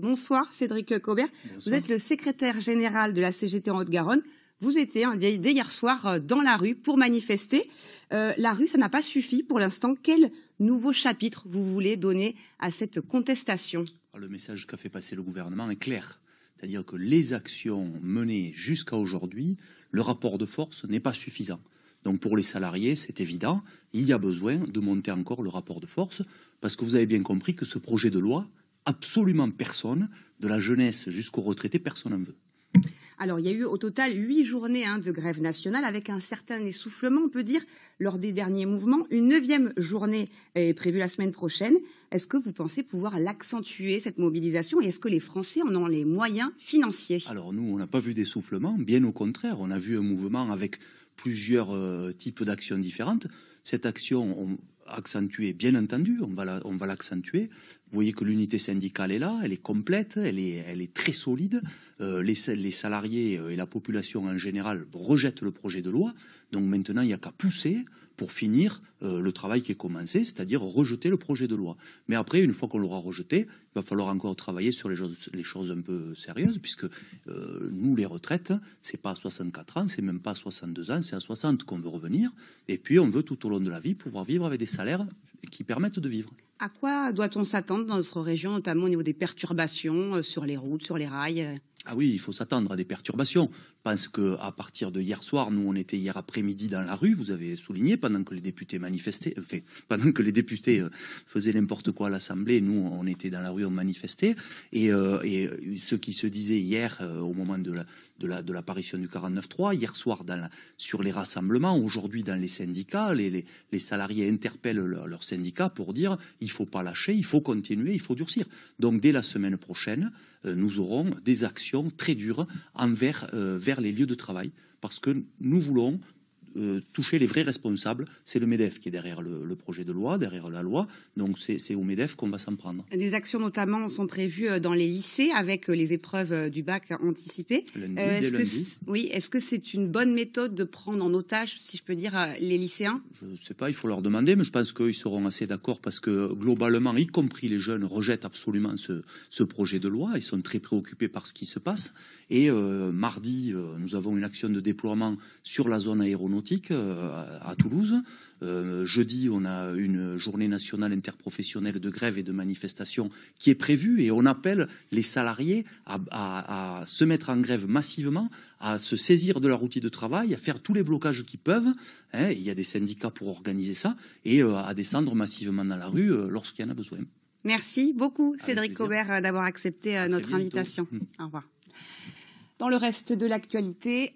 Bonsoir Cédric Cobert. Bonsoir. Vous êtes le secrétaire général de la CGT en Haute-Garonne. Vous étiez dès hier soir dans la rue pour manifester. La rue, ça n'a pas suffi pour l'instant. Quel nouveau chapitre vous voulez donner à cette contestation? Le message qu'a fait passer le gouvernement est clair. C'est-à-dire que les actions menées jusqu'à aujourd'hui, le rapport de force n'est pas suffisant. Donc pour les salariés, c'est évident, il y a besoin de monter encore le rapport de force, parce que vous avez bien compris que ce projet de loi, absolument personne, de la jeunesse jusqu'aux retraités, personne n'en veut. Alors, il y a eu au total 8 journées de grève nationale avec un certain essoufflement, on peut dire, lors des derniers mouvements. Une 9e journée est prévue la semaine prochaine. Est-ce que vous pensez pouvoir l'accentuer, cette mobilisation, et est-ce que les Français en ont les moyens financiers? Alors nous, on n'a pas vu d'essoufflement, bien au contraire. On a vu un mouvement avec plusieurs types d'actions différentes. Cette action accentuée, bien entendu, on va l'accentuer. Vous voyez que l'unité syndicale est là, elle est complète, elle est très solide. Les salariés et la population en général rejettent le projet de loi. Donc maintenant, il n'y a qu'à pousser pour finir le travail qui est commencé, c'est-à-dire rejeter le projet de loi. Mais après, une fois qu'on l'aura rejeté, il va falloir encore travailler sur les choses un peu sérieuses, puisque nous, les retraites, c'est pas à 64 ans, c'est même pas à 62 ans, c'est à 60 qu'on veut revenir. Et puis, on veut tout au long de la vie pouvoir vivre avec des salaires qui permettent de vivre. À quoi doit-on s'attendre dans notre région, notamment au niveau des perturbations sur les routes, sur les rails? Ah oui, il faut s'attendre à des perturbations. Je pense qu'à partir de hier soir, nous on était hier après-midi dans la rue, vous avez souligné, pendant que les députés manifestaient, pendant que les députés faisaient n'importe quoi à l'Assemblée, nous on était dans la rue, on manifestait. Et ce qui se disait hier au moment de l'apparition du 49.3, hier soir sur les rassemblements, aujourd'hui dans les syndicats, les salariés interpellent leurs syndicats pour dire il ne faut pas lâcher, il faut continuer, il faut durcir. Donc dès la semaine prochaine, nous aurons des actions très dures vers les lieux de travail, parce que nous voulons toucher les vrais responsables. C'est le MEDEF qui est derrière le projet de loi, derrière la loi, donc c'est au MEDEF qu'on va s'en prendre. Des actions notamment sont prévues dans les lycées avec les épreuves du bac anticipées. Est-ce que c'est une bonne méthode de prendre en otage, si je peux dire, les lycéens? Je ne sais pas, il faut leur demander, mais je pense qu'ils seront assez d'accord, parce que globalement, y compris les jeunes, rejettent absolument ce projet de loi. Ils sont très préoccupés par ce qui se passe. Et mardi, nous avons une action de déploiement sur la zone aéronautique à Toulouse. Jeudi, on a une journée nationale interprofessionnelle de grève et de manifestation qui est prévue, et on appelle les salariés à se mettre en grève massivement, à se saisir de leur outil de travail, à faire tous les blocages qu'ils peuvent. Il y a des syndicats pour organiser ça, et à descendre massivement dans la rue lorsqu'il y en a besoin. Merci beaucoup, Cédric Cobert, d'avoir accepté notre invitation. Au revoir. Dans le reste de l'actualité,